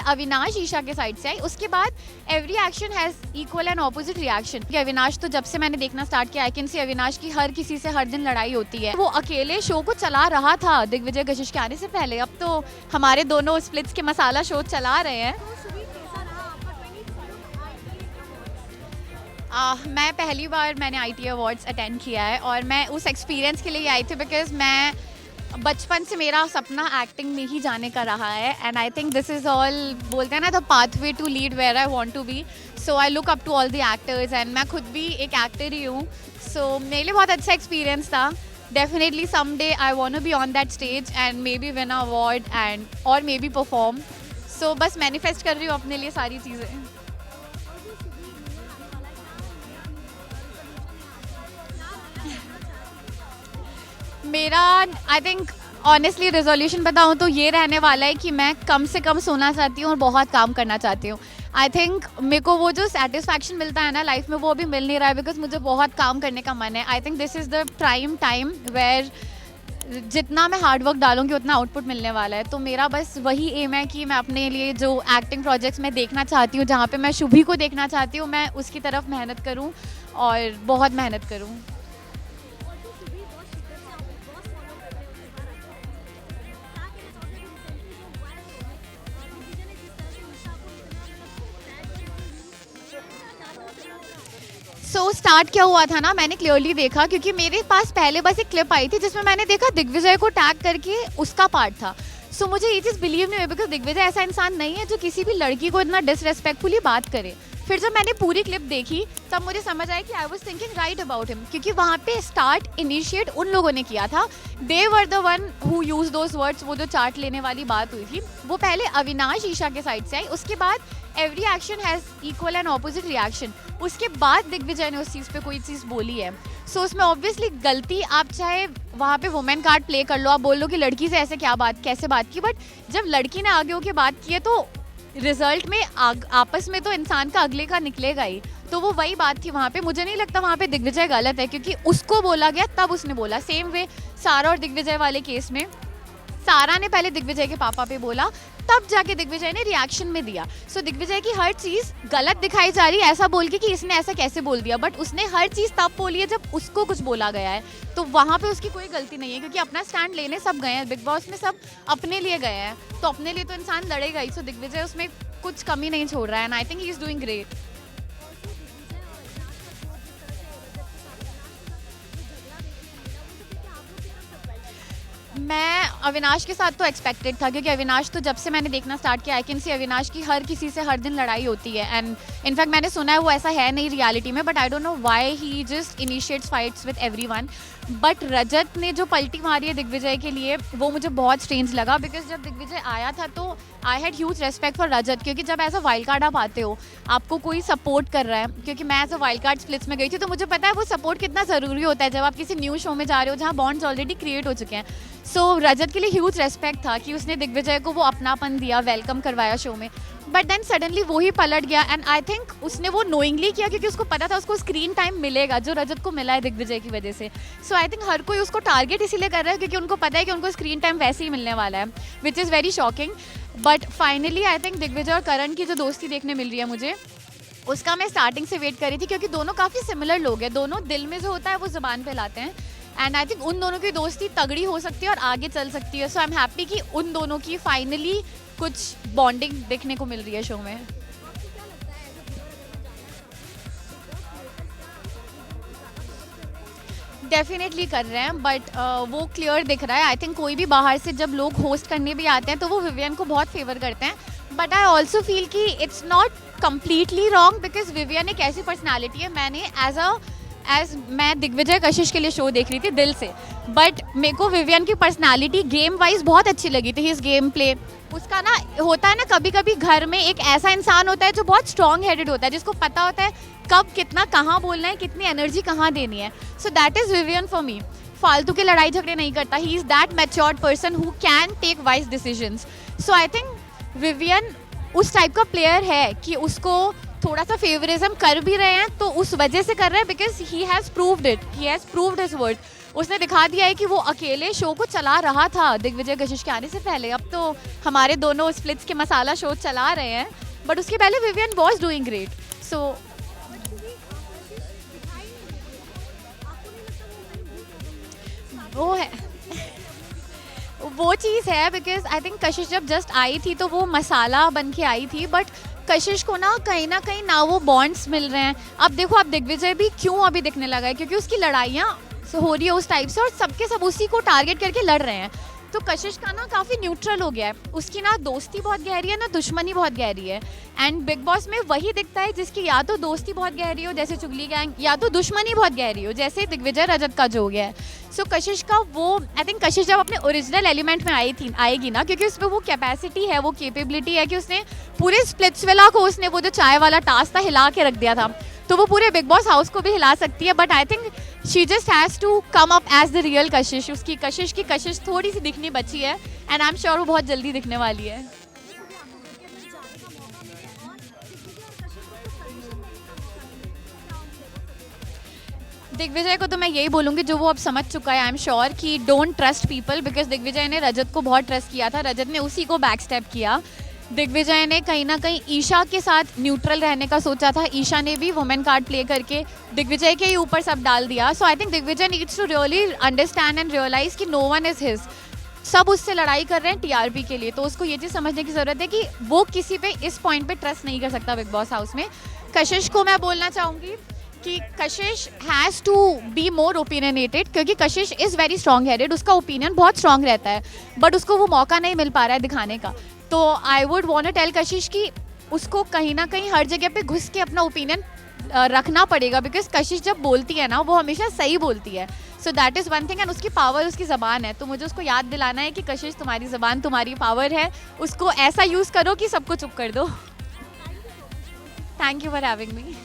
अविनाश ईशा के साइड से आई, उसके बाद every action has equal and opposite reaction. कि अविनाश तो जब से मैंने देखना स्टार्ट किया आई कैन सी अविनाश की हर किसी से हर दिन लड़ाई होती है। वो अकेले शो को चला रहा था दिग्विजय कशिश के आने से पहले, अब तो हमारे दोनों स्प्लिट्स के मसाला शो चला रहे हैं। मैं पहली बार मैंने ITA अवार्ड्स अटेंड किया है और मैं उस एक्सपीरियंस के लिए आई थी बिकॉज मैं बचपन से मेरा सपना एक्टिंग में ही जाने का रहा है and I think this is all बोलते हैं ना the pathway to lead where I want to be. So I look up to all the actors and मैं खुद भी एक एक्टर ही हूँ। सो मेरे लिए बहुत अच्छा एक्सपीरियंस था। Definitely someday I want to be on that stage and maybe win award and और मे बी परफॉर्म। सो बस मैनिफेस्ट कर रही हूँ अपने लिए सारी चीज़ें। मेरा आई थिंक ऑनेस्टली रेजोल्यूशन बताऊँ तो ये रहने वाला है कि मैं कम से कम सोना चाहती हूँ और बहुत काम करना चाहती हूँ। आई थिंक मेरे को वो जो सेटिस्फैक्शन मिलता है ना लाइफ में वो अभी मिल नहीं रहा है बिकॉज मुझे बहुत काम करने का मन है। I think this is the prime time where जितना मैं हार्ड वर्क डालूंगी उतना आउटपुट मिलने वाला है। तो मेरा बस वही एम है कि मैं अपने लिए जो एक्टिंग प्रोजेक्ट्स में देखना चाहती हूँ, जहाँ पे मैं शुभी को देखना चाहती हूँ, मैं उसकी तरफ मेहनत करूँ और बहुत मेहनत करूँ। स्टार्ट क्या हुआ था ना, मैंने क्लियरली देखा क्योंकि मेरे पास पहले बस एक क्लिप आई थी जिसमें मैंने देखा दिग्विजय को टैग करके उसका पार्ट था। मुझे ये चीज़ बिलीव नहीं हुई बिकॉज दिग्विजय ऐसा इंसान नहीं है जो किसी भी लड़की को इतना डिसरेस्पेक्टफुली बात करे। फिर जब मैंने पूरी क्लिप देखी तब मुझे समझ आया कि I was thinking right about him क्योंकि वहाँ पे स्टार्ट इनिशिएट उन लोगों ने किया था। They were the one who use those words. वो जो चार्ट लेने वाली बात हुई थी वो पहले अविनाश ईशा के साइड से आई, उसके बाद every action has equal and opposite reaction, उसके बाद दिग्विजय ने उस चीज़ पे कोई चीज़ बोली है। उसमें ऑब्वियसली गलती आप चाहे वहाँ पे वुमेन कार्ड प्ले कर लो, आप बोल लो कि लड़की से ऐसे कैसे बात की, बट जब लड़की ने आगे होकर बात की है तो रिजल्ट में आपस में तो इंसान का अगले का निकलेगा ही। तो वो वही बात थी वहाँ पे। मुझे नहीं लगता वहाँ पे दिग्विजय गलत है क्योंकि उसको बोला गया तब उसने बोला। सेम वे सारा और दिग्विजय वाले केस में सारा ने पहले दिग्विजय के पापा पे बोला तब जाके दिग्विजय ने रिएक्शन में दिया। दिग्विजय की हर चीज़ गलत दिखाई जा रही है ऐसा बोल के कि इसने ऐसा कैसे बोल दिया, बट उसने हर चीज़ तब बोली है जब उसको कुछ बोला गया है। तो वहाँ पे उसकी कोई गलती नहीं है क्योंकि अपना स्टैंड लेने सब गए हैं, बिग बॉस में सब अपने लिए गए हैं तो अपने लिए तो इंसान लड़ेगा ही। दिग्विजय उसमें कुछ कमी नहीं छोड़ रहा है and I think he is doing great. मैं अविनाश के साथ तो एक्सपेक्टेड था क्योंकि अविनाश तो जब से मैंने देखना स्टार्ट किया आई कैन सी अविनाश की हर किसी से हर दिन लड़ाई होती है एंड इनफैक्ट मैंने सुना है वो ऐसा है नहीं रियलिटी में, but I don't know why he just initiates fights with everyone. But Rajat ने जो पलटी मारी है दिग्विजय के लिए वो मुझे बहुत स्ट्रेंज लगा बिकॉज जब दिग्विजय आया था तो I had huge respect for Rajat क्योंकि जब एज अ वाइल्ड कार्ड आप आते हो आपको कोई सपोर्ट कर रहा है, क्योंकि मैं as a wild card splits में गई थी तो मुझे पता है वो सपोर्ट कितना ज़रूरी होता है जब आप किसी न्यू शो में जा रहे हो जहाँ बॉन्ड्स ऑलरेडी क्रिएट हो चुके हैं। रजत के लिए ह्यूज रेस्पेक्ट था कि उसने दिग्विजय को वो अपनापन दिया, वेलकम करवाया शो में। बट देन सडनली वो ही पलट गया एंड आई थिंक उसने वो नोइंगली किया क्योंकि उसको पता था उसको स्क्रीन टाइम मिलेगा जो रजत को मिला है दिग्विजय की वजह से। आई थिंक हर कोई उसको टारगेट इसीलिए कर रहा है क्योंकि उनको पता है कि उनको स्क्रीन टाइम वैसे ही मिलने वाला है, which is very shocking. But finally I think Digvijay और करण की जो दोस्ती देखने मिल रही है मुझे, उसका मैं स्टार्टिंग से वेट कर रही थी क्योंकि दोनों काफ़ी सिमिलर लोग हैं, दोनों दिल में जो होता है वो ज़बान पे लाते हैं एंड आई थिंक उन दोनों की दोस्ती तगड़ी हो सकती है और आगे चल सकती है। आई एम हैप्पी कि उन दोनों की फाइनली कुछ बॉन्डिंग देखने को मिल रही है शो में। डेफिनेटली कर रहे हैं बट वो क्लियर दिख रहा है। आई थिंक कोई भी बाहर से जब लोग होस्ट करने भी आते हैं तो वो विवियन को बहुत फेवर करते हैं, बट आई ऑल्सो फील कि it's not completely wrong because Vivian एक ऐसी पर्सनैलिटी है। मैंने मैं दिग्विजय कशिश के लिए शो देख रही थी दिल से, बट मेरे को विवियन की पर्सनालिटी गेम वाइज बहुत अच्छी लगी थी। हिज गेम प्ले उसका ना होता है ना, कभी कभी घर में एक ऐसा इंसान होता है जो बहुत स्ट्रॉन्ग हेडेड होता है जिसको पता होता है कब कितना कहाँ बोलना है, कितनी एनर्जी कहाँ देनी है। That is Vivian for me. फालतू के लड़ाई झगड़े नहीं करता। He is that matured person who can take wise decisions. I think Vivian उस टाइप का प्लेयर है कि उसको थोड़ा सा फेवरिज्म कर भी रहे हैं तो उस वजह से कर रहे हैं because he has proved it, he has proved his worth. उसने दिखा दिया है कि वो अकेले शो को चला रहा था दिग्विजय कशिश के आने से पहले। अब तो हमारे दोनों स्प्लिट्स के मसाला शो चला रहे हैं, बट उसके पहले विवियन वॉज डूइंग ग्रेट। सो वो है वो चीज़ है, बिकॉज आई थिंक कशिश जब जस्ट आई थी तो वो मसाला बन के आई थी, बट कशिश को ना कहीं ना वो बॉन्ड्स मिल रहे हैं। अब देखो, अब दिग्विजय भी क्यों अभी दिखने लगा है, क्योंकि उसकी लड़ाइयाँ हो रही है उस टाइप से और सबके सब उसी को टारगेट करके लड़ रहे हैं। तो कशिश का ना काफ़ी न्यूट्रल हो गया है, उसकी ना दोस्ती बहुत गहरी है ना दुश्मनी बहुत गहरी है। एंड बिग बॉस में वही दिखता है जिसकी या तो दोस्ती बहुत गहरी हो जैसे चुगली गैंग, या तो दुश्मनी बहुत गहरी हो जैसे दिग्विजय रजत का जो हो गया है। सो कशिश का वो, आई थिंक कशिश जब अपने ओरिजिनल एलिमेंट में आएगी ना, क्योंकि उसमें वो कैपेसिटी है, वो कैपेबिलिटी है कि उसने पूरे स्प्लिट्सविला को, उसने वो जो चाय वाला टास्क था हिला के रख दिया था, तो वो पूरे बिग बॉस हाउस को भी हिला सकती है। But I think she just has to come up as the real Kashish. उसकी कशिश थोड़ी सी दिखनी बची है, एंड आई एम श्योर वो बहुत जल्दी दिखने वाली है। दिग्विजय को तो मैं यही बोलूँगी जो वो अब समझ चुका है, आई एम श्योर, कि don't trust people, because Digvijay ने रजत को बहुत ट्रस्ट किया था, रजत ने उसी को बैक स्टेप किया। दिग्विजय ने कहीं ना कहीं ईशा के साथ न्यूट्रल रहने का सोचा था, ईशा ने भी वुमेन कार्ड प्ले करके दिग्विजय के ही ऊपर सब डाल दिया। So I think Digvijay needs to really understand and realise कि नो वन इज हिज, सब उससे लड़ाई कर रहे हैं टीआरपी के लिए। तो उसको ये चीज़ समझने की ज़रूरत है कि वो किसी पे इस पॉइंट पे ट्रस्ट नहीं कर सकता बिग बॉस हाउस में। कशिश को मैं बोलना चाहूँगी कि Kashish has to be more opinionated, क्योंकि Kashish is very strong headed, उसका ओपिनियन बहुत स्ट्रॉन्ग रहता है, बट उसको वो मौका नहीं मिल पा रहा है दिखाने का। तो I would want to tell Kashish कि उसको कहीं ना कहीं हर जगह पे घुस के अपना ओपिनियन रखना पड़ेगा, बिकॉज कशिश जब बोलती है ना वो हमेशा सही बोलती है। So that is one thing, and उसकी पावर उसकी ज़बान है। तो मुझे उसको याद दिलाना है कि कशिश तुम्हारी ज़बान तुम्हारी पावर है, उसको ऐसा यूज़ करो कि सबको चुप कर दो। Thank you for having me.